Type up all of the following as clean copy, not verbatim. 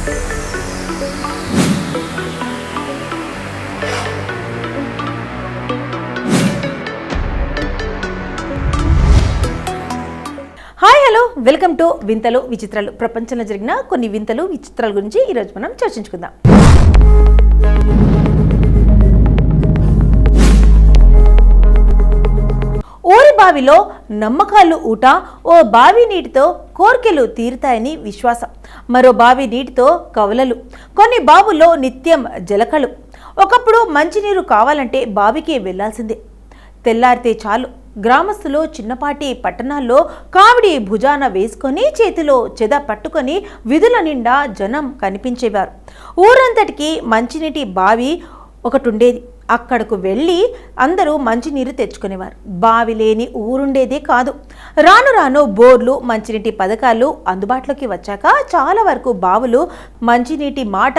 Hi hello welcome to వింతలు విచిత్రాలు. ప్రపంచంలో జరిగిన కొన్ని వింతలు విచిత్రాల గురించి ఈరోజు మనం చర్చించుకుందాం. ఊరి బావిలో నమ్మకాలు ఊట. ఓ బావి నీటితో కోర్కెలు తీరుతాయని విశ్వాసం. మరో బావి నీటితో కవలలు. కొన్ని బావుల్లో నిత్యం జలకలు. ఒకప్పుడు మంచినీరు కావాలంటే బావికి వెళ్లాల్సిందే. తెల్లారితే చాలు గ్రామస్తులు చిన్నపాటి పట్టణాల్లో కావిడి భుజాన వేసుకొని చేతిలో చెద పట్టుకొని విధుల నిండా జనం కనిపించేవారు. ఊరంతటికి మంచినీటి బావి ఒకటి ఉండేది. అక్కడకు వెళ్ళి అందరూ మంచినీరు తెచ్చుకునేవారు. బావి లేని ఊరుండేదే కాదు. రాను రాను బోర్లు, మంచినీటి పథకాలు అందుబాటులోకి వచ్చాక చాలా వరకు బావులు మంచినీటి మాట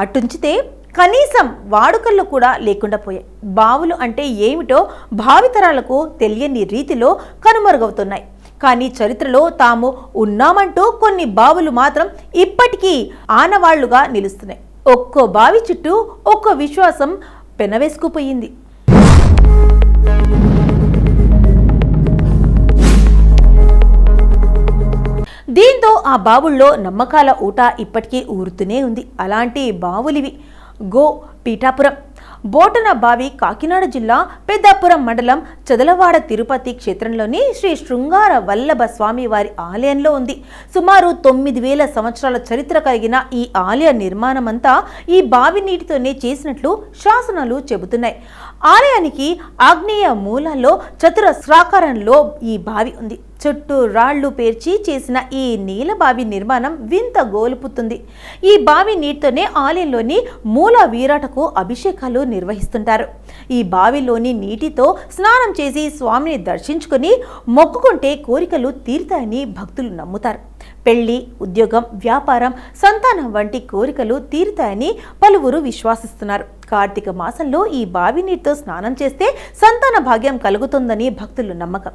అటుంచితే కనీసం వాడుకల్లో కూడా లేకుండా పోయాయి. బావులు అంటే ఏమిటో భావితరాలకు తెలియని రీతిలో కనుమరుగవుతున్నాయి. కానీ చరిత్రలో తాము ఉన్నామంటూ కొన్ని బావులు మాత్రం ఇప్పటికీ ఆనవాళ్లుగా నిలుస్తున్నాయి. ఒక్కో బావి చుట్టూ ఒక్కో విశ్వాసం పెనవేసుకుపోయింది. దీంతో ఆ బావుల్లో నమ్మకాల ఊట ఇప్పటికీ ఊరుతూనే ఉంది. అలాంటి బావులివి. గో పీఠాపురం బోటన బావి కాకినాడ జిల్లా పెద్దాపురం మండలం చదలవాడ తిరుపతి క్షేత్రంలోని శ్రీ శృంగార వల్లభ స్వామి వారి ఆలయంలో ఉంది. సుమారు 9,000 సంవత్సరాల చరిత్ర కలిగిన ఈ ఆలయ నిర్మాణమంతా ఈ బావి నీటితోనే చేసినట్లు శాసనాలు చెబుతున్నాయి. ఆలయానికి ఆగ్నేయ మూలాల్లో చతురస్రాకారంలో ఈ బావి ఉంది. చుట్టూ రాళ్లు పేర్చి చేసిన ఈ నీల బావి నిర్మాణం వింత గోలుపుతుంది. ఈ బావి నీటితోనే ఆలయంలోని మూల వీరాటకు అభిషేకాలు నిర్వహిస్తుంటారు. ఈ బావిలోని నీటితో స్నానం చేసి స్వామిని దర్శించుకుని మొక్కుకుంటే కోరికలు తీరుతాయని భక్తులు నమ్ముతారు. పెళ్లి, ఉద్యోగం, వ్యాపారం, సంతానం వంటి కోరికలు తీరుతాయని పలువురు విశ్వసిస్తున్నారు. కార్తీక మాసంలో ఈ బావి నీటితో స్నానం చేస్తే సంతాన భాగ్యం కలుగుతుందని భక్తుల నమ్మకం.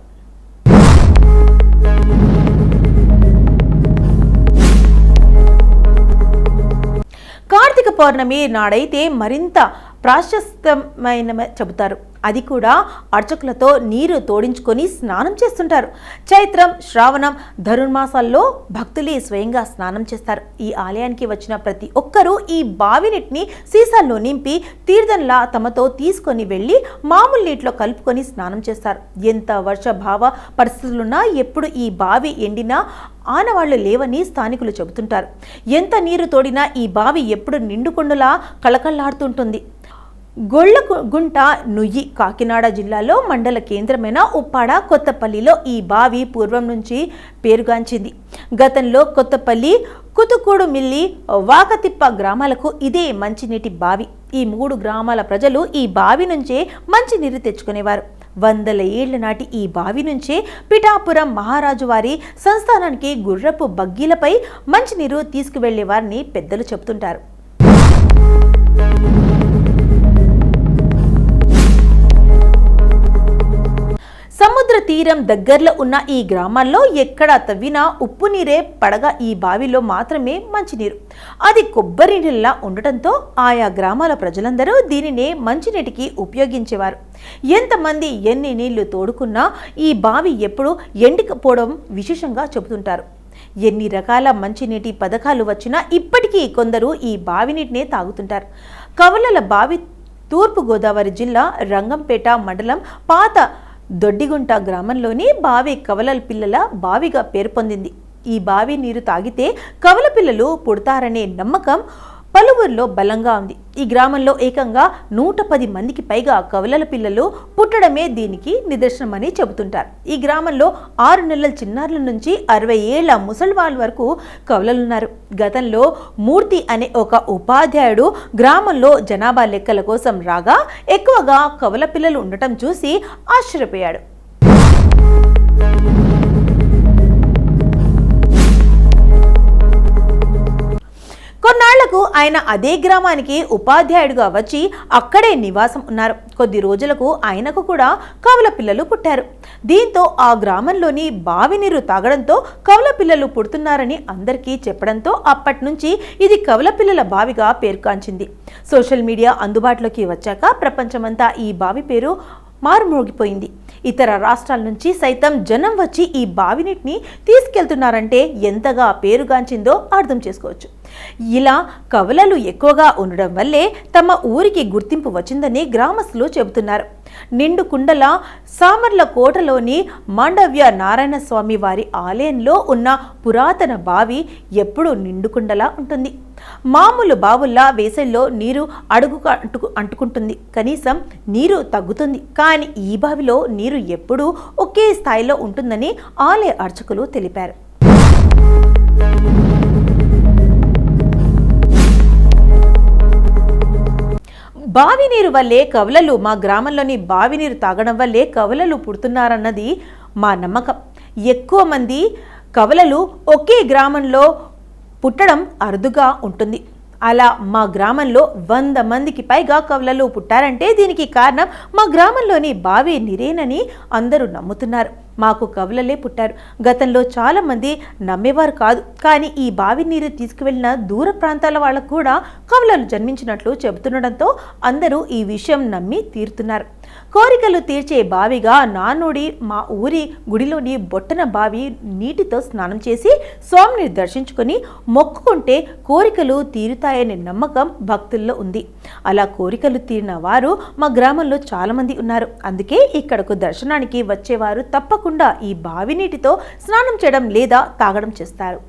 కార్తీక పౌర్ణమి నాడైతే మరింత ప్రాశస్త్యమైన చెబుతారు. అది కూడా అర్చకులతో నీరు తోడించుకొని స్నానం చేస్తుంటారు. చైత్రం, శ్రావణం, ధనుర్మాసాల్లో భక్తులే స్వయంగా స్నానం చేస్తారు. ఈ ఆలయానికి వచ్చిన ప్రతి ఒక్కరూ ఈ బావి నీటిని సీసాల్లో నింపి తీర్థంలా తమతో తీసుకొని వెళ్ళి మామూలు నీటిలో కలుపుకొని స్నానం చేస్తారు. ఎంత వర్షభావ పరిస్థితులున్నా ఎప్పుడు ఈ బావి ఎండినా ఆనవాళ్లు లేవని స్థానికులు చెబుతుంటారు. ఎంత నీరు తోడినా ఈ బావి ఎప్పుడు నిండుకొండలా కళకళలాడుతుంటుంది. గొళ్ళగుంట నుయ్యి కాకినాడ జిల్లాలో మండల కేంద్రమైన ఉప్పాడ కొత్తపల్లిలో ఈ బావి పూర్వం నుంచి పేరుగాంచింది. గతంలో కొత్తపల్లి, కుతుకూడు మిల్లి, వాకతిప్ప గ్రామాలకు ఇదే మంచినీటి బావి. ఈ 3 గ్రామాల ప్రజలు ఈ బావి నుంచే మంచినీరు తెచ్చుకునేవారు. 100 ఏళ్ల నాటి ఈ బావి నుంచే పిఠాపురం మహారాజు వారి సంస్థానానికి గుర్రపు బగ్గీలపై మంచినీరు తీసుకువెళ్లేవారని పెద్దలు చెబుతుంటారు. సముద్ర తీరం దగ్గరలో ఉన్న ఈ గ్రామాల్లో ఎక్కడ తవ్వినా ఉప్పు నీరే పడగా ఈ బావిలో మాత్రమే మంచినీరు. అది కొబ్బరి నీళ్ళలా ఉండటంతో ఆయా గ్రామాల ప్రజలందరూ దీనినే మంచినీటికి ఉపయోగించేవారు. ఎంతమంది ఎన్ని నీళ్లు తోడుకున్నా ఈ బావి ఎప్పుడు ఎండికపోవడం విశేషంగా చెబుతుంటారు. ఎన్ని రకాల మంచినీటి పథకాలు వచ్చినా ఇప్పటికీ కొందరు ఈ బావి నీటినే తాగుతుంటారు. కవలల బావి తూర్పుగోదావరి జిల్లా రంగంపేట మండలం పాత దొడ్డిగుంట గ్రామంలోని బావి కవలల పిల్లల బావిగా పేరు పొందింది. ఈ బావి నీరు తాగితే కవల పిల్లలు పుడతారనే నమ్మకం పలువురిలో బలంగా ఉంది. ఈ గ్రామంలో ఏకంగా 110 మందికి పైగా కవలల పిల్లలు పుట్టడమే దీనికి నిదర్శనమని చెబుతుంటారు. ఈ గ్రామంలో 6 నెలల చిన్నారుల నుంచి 60 ఏళ్ల ముసలివాళ్ళ వరకు కవలలున్నారు. గతంలో మూర్తి అనే ఒక ఉపాధ్యాయుడు గ్రామంలో జనాభా లెక్కల కోసం రాగా ఎక్కువగా కవల పిల్లలు ఉండటం చూసి ఆశ్చర్యపోయాడు. కొన్నాళ్ల కొన్నాళ్లకు ఆయన అదే గ్రామానికి ఉపాధ్యాయుడిగా వచ్చి అక్కడే నివాసం ఉన్నారు. కొద్ది రోజులకు ఆయనకు కూడా కవల పిల్లలు పుట్టారు. దీంతో ఆ గ్రామంలోని బావి నీరు తాగడంతో కవల పిల్లలు పుడుతున్నారని అందరికీ చెప్పడంతో అప్పటి నుంచి ఇది కవల పిల్లల బావిగా పేరుగాంచింది. సోషల్ మీడియా అందుబాటులోకి వచ్చాక ప్రపంచమంతా ఈ బావి పేరు మారుమోగిపోయింది. ఇతర రాష్ట్రాల నుంచి సైతం జనం వచ్చి ఈ బావి నీటిని తీసుకెళ్తున్నారంటే ఎంతగా పేరుగాంచిందో అర్థం చేసుకోవచ్చు. ఇలా కవలలు ఎక్కువగా ఉండడం వల్లే తమ ఊరికి గుర్తింపు వచ్చిందని గ్రామస్తులు చెబుతున్నారు. నిండు కుండల సామర్ల కోటలోని మాండవ్య నారాయణ స్వామి వారి ఆలయంలో ఉన్న పురాతన బావి ఎప్పుడూ నిండుకుండలా ఉంటుంది. మామూలు బావుల్లా వేసవిలో నీరు అడుగుకు అంటుకుంటుంది, కనీసం నీరు తగ్గుతుంది. కానీ ఈ బావిలో నీరు ఎప్పుడూ ఒకే స్థాయిలో ఉంటుందని ఆలయ అర్చకులు తెలిపారు. బావి నీరు వల్లే కవలలు, మా గ్రామంలోని బావి నీరు తాగడం వల్లే కవలలు పుడుతున్నారన్నది మా నమ్మకం. ఎక్కువ మంది కవలలు ఒకే గ్రామంలో పుట్టడం అరుదుగా ఉంటుంది. అలా మా గ్రామంలో 100 మందికి పైగా కవలలు పుట్టారంటే దీనికి కారణం మా గ్రామంలోని బావి నీరేనని అందరూ నమ్ముతున్నారు. మాకు కవలలే పుట్టారు. గతంలో చాలా మంది నమ్మేవారు కాదు, కానీ ఈ బావి నీరు తీసుకువెళ్ళిన దూర ప్రాంతాల వాళ్ళకు కూడా కవలలు జన్మించినట్లు చెబుతుండడంతో అందరూ ఈ విషయం నమ్మి తీరుతున్నారు. కోరికలు తీర్చే బావిగా నానుడి మా ఊరి గుడిలోని బొట్టన బావి నీటితో స్నానం చేసి స్వామిని దర్శించుకొని మొక్కుకుంటే కోరికలు తీరుతాయనే నమ్మకం భక్తుల్లో ఉంది. అలా కోరికలు తీరిన వారు మా గ్రామంలో చాలా మంది ఉన్నారు. అందుకే ఇక్కడకు దర్శనానికి వచ్చేవారు తప్పకుండా ఈ బావి నీటితో స్నానం చేయడం లేదా తాగడం చేస్తారు.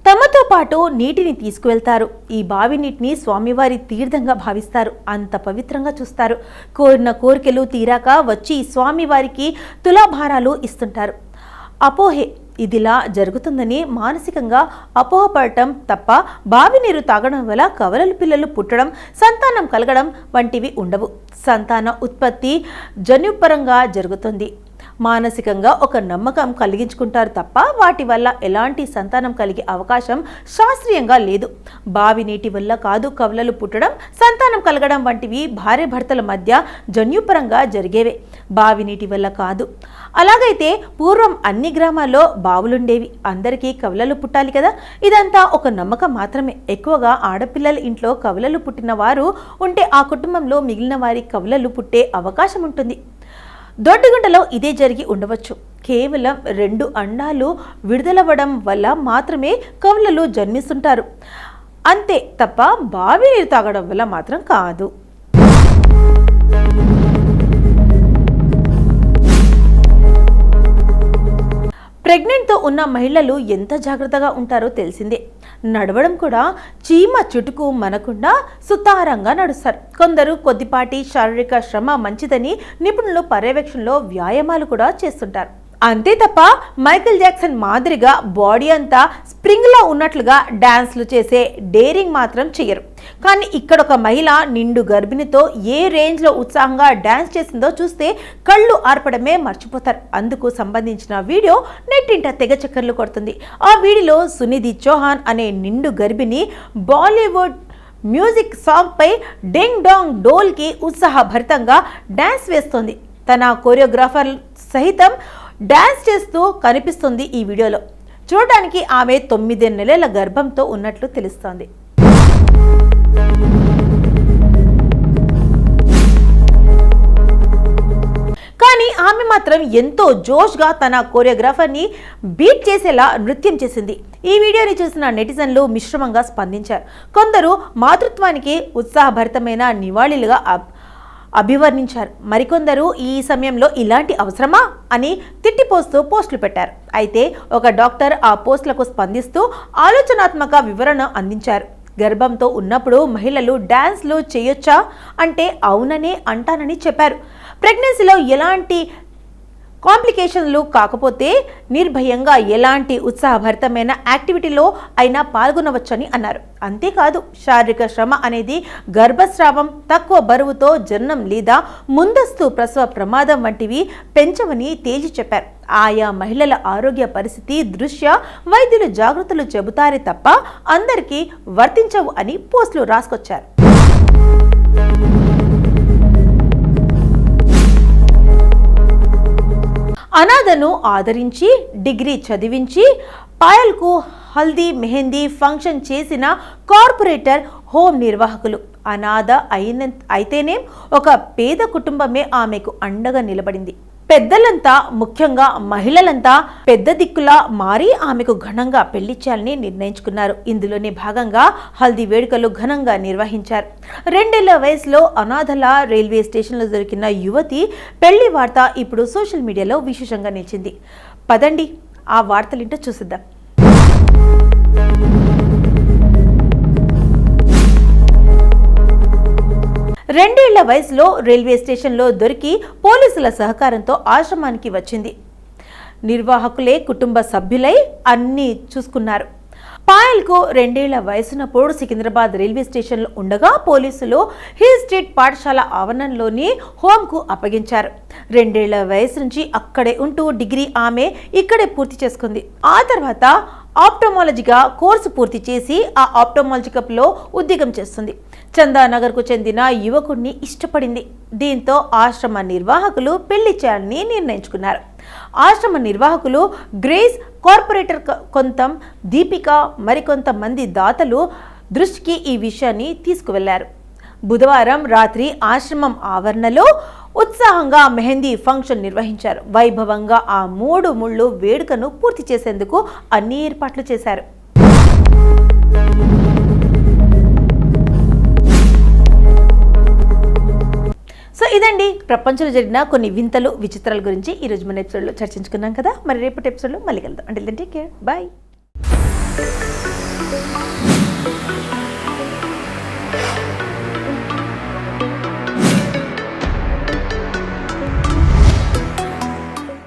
తమతో పాటు నీటిని తీసుకువెళ్తారు. ఈ బావి నీటిని స్వామివారి తీర్థంగా భావిస్తారు. అంత పవిత్రంగా చూస్తారు. కోరిన కోరికలు తీరాక వచ్చి స్వామివారికి తులాభారాలు ఇస్తుంటారు. అపోహే ఇదిలా జరుగుతుందని మానసికంగా అపోహపడటం తప్ప బావి నీరు తాగడం వల్ల కవలలు పిల్లలు పుట్టడం, సంతానం కలగడం వంటివి ఉండవు. సంతాన ఉత్పత్తి జన్యుపరంగా జరుగుతుంది. మానసికంగా ఒక నమ్మకం కలిగించుకుంటారు తప్ప వాటి వల్ల ఎలాంటి సంతానం కలిగే అవకాశం శాస్త్రీయంగా లేదు. బావి నీటి వల్ల కాదు కవలలు పుట్టడం, సంతానం కలగడం వంటివి భార్య భర్తల మధ్య జన్యుపరంగా జరిగేవే, బావి నీటి వల్ల కాదు. అలాగైతే పూర్వం అన్ని గ్రామాల్లో బావులుండేవి, అందరికీ కవలలు పుట్టాలి కదా. ఇదంతా ఒక నమ్మకం మాత్రమే. ఎక్కువగా ఆడపిల్లల ఇంట్లో కవలలు పుట్టిన వారు ఉంటే ఆ కుటుంబంలో మిగిలిన వారి కవలలు పుట్టే అవకాశం ఉంటుంది. దొడ్డిగుంటలో ఇదే జరిగి ఉండవచ్చు. కేవలం 2 అండాలు విడుదలవ్వడం వల్ల మాత్రమే కవలలు జన్మిస్తుంటారు అంతే తప్ప బావి నీరు తాగడం వల్ల మాత్రం కాదు. ప్రెగ్నెంట్తో ఉన్న మహిళలు ఎంత జాగ్రత్తగా ఉంటారో తెలిసిందే. నడవడం కూడా చీమ చుటుకు మనకుండా సుతారంగా నడుస్తారు. కొందరు కొద్దిపాటి శారీరక శ్రమ మంచిదని నిపుణులు పర్యవేక్షణలో వ్యాయామాలు కూడా చేస్తుంటారు. అంతే తప్ప మైకేల్ జాక్సన్ మాదిరిగా బాడీ అంతా స్ప్రింగ్లో ఉన్నట్లుగా డాన్స్లు చేసే డేరింగ్ మాత్రం చేయరు. కానీ ఇక్కడ ఒక మహిళ నిండు గర్భిణితో ఏ రేంజ్లో ఉత్సాహంగా డాన్స్ చేసిందో చూస్తే కళ్ళు ఆర్పడమే మర్చిపోతారు. అందుకు సంబంధించిన వీడియో నెట్టింట తెగ చక్కర్లు కొడుతుంది. ఆ వీడియోలో సునిధి చౌహాన్ అనే నిండు గర్భిణి Bollywood music సాంగ్పై ding dong డోల్కి ఉత్సాహభరితంగా dance వేస్తోంది. తన కోరియోగ్రాఫర్ సహితం డాన్స్ చేస్తూ కనిపిస్తుంది ఈ వీడియోలో. చూడడానికి ఆమె 9 నెలల గర్భంతో ఉన్నట్లు తెలుస్తోంది. కానీ ఆమె మాత్రం ఎంతో జోష్గా తన కోరియోగ్రాఫర్ని బీట్ చేసేలా నృత్యం చేసింది. ఈ వీడియోని చూసిన నెటిజన్లు మిశ్రమంగా స్పందించారు. కొందరు మాతృత్వానికి ఉత్సాహభరితమైన నివాళిలుగా అభివర్ణించారు. మరికొందరు ఈ సమయంలో ఇలాంటి అవసరమా అని తిట్టిపోస్తూ పోస్టులు పెట్టారు. అయితే ఒక డాక్టర్ ఆ పోస్టులకు స్పందిస్తూ ఆలోచనాత్మక వివరణ అందించారు. గర్భంతో ఉన్నప్పుడు మహిళలు డాన్స్లు చేయొచ్చా అంటే అవుననే అంటానని చెప్పారు. ప్రెగ్నెన్సీలో ఎలాంటి కాంప్లికేషన్లు కాకపోతే నిర్భయంగా ఎలాంటి ఉత్సాహభరితమైన యాక్టివిటీలో అయినా పాల్గొనవచ్చని అన్నారు. అంతేకాదు, శారీరక శ్రమ అనేది గర్భస్రావం, తక్కువ బరువుతో జననం లేదా ముందస్తు ప్రసవ ప్రమాదం వంటివి పెంచవని తేల్చి చెప్పారు. ఆయా మహిళల ఆరోగ్య పరిస్థితి దృష్ట్యా వైద్యులు జాగ్రత్తలు చెబుతారే తప్ప అందరికీ వర్తించవు అని పోస్టులు రాసుకొచ్చారు. అనాథను ఆదరించి డిగ్రీ చదివించి పాయల్కు హల్దీ మెహందీ ఫంక్షన్ చేసిన కార్పొరేటర్ హోం నిర్వాహకులు. అనాథ అయితేనే ఒక పేద కుటుంబమే ఆమెకు అండగా నిలబడింది. పెద్దలంతా, ముఖ్యంగా మహిళలంతా పెద్ద దిక్కులా మారి ఆమెకు ఘనంగా పెళ్లిచ్చాలని నిర్ణయించుకున్నారు. ఇందులోనే భాగంగా హల్దీ వేడుకలు ఘనంగా నిర్వహించారు. 2 ఏళ్ల వయసులో అనాథల రైల్వే స్టేషన్లో దొరికిన యువతి పెళ్లి వార్త ఇప్పుడు సోషల్ మీడియాలో విశేషంగా నిలిచింది. పదండి ఆ వార్తలింటో చూసిద్దాం. 2 ఏళ్ల వయసులో రైల్వే స్టేషన్లో దొరికి పోలీసుల సహకారంతో ఆశ్రమానికి వచ్చింది. నిర్వాహకులే కుటుంబ సభ్యులై అన్నీ చూసుకున్నారు. పాయల్కు 2 ఏళ్ల వయసునప్పుడు సికింద్రాబాద్ రైల్వే స్టేషన్లో ఉండగా పోలీసులు హిల్ స్ట్రీట్ పాఠశాల ఆవరణలోని హోంకు అప్పగించారు. 2 ఏళ్ల వయసు నుంచి అక్కడే ఉంటూ డిగ్రీ ఆమె ఇక్కడే పూర్తి చేసుకుంది. ఆ తర్వాత ఆప్టమాలజీగా కోర్సు పూర్తి చేసి ఆ ఆప్టమాలజికప్లో ఉద్యోగం చేస్తుంది. చందానగర్కు చెందిన యువకుడిని ఇష్టపడింది. దీంతో ఆశ్రమ నిర్వాహకులు పెళ్లి చేయాలని నిర్ణయించుకున్నారు. ఆశ్రమ నిర్వాహకులు గ్రేస్, కార్పొరేటర్ కొంతం దీపిక, మరికొంతమంది దాతలు దృష్టికి ఈ విషయాన్ని తీసుకువెళ్లారు. బుధవారం రాత్రి ఆశ్రమం ఆవరణలో ఉత్సాహంగా మెహందీ ఫంక్షన్ నిర్వహించారు. వైభవంగా ఆ 3 ముళ్ళు వేడుకను పూర్తి చేసేందుకు అన్ని ఏర్పాట్లు చేశారు. సో ఇదండి ప్రపంచంలో జరిగిన కొన్ని వింతలు, విచిత్రాల గురించి ఈరోజు మన ఎపిసోడ్లో చర్చించుకున్నాం కదా. మరి రేపటి ఎపిసోడ్లో మళ్ళీ కలుద్దాం. అంటే టేక్ కేర్, బాయ్.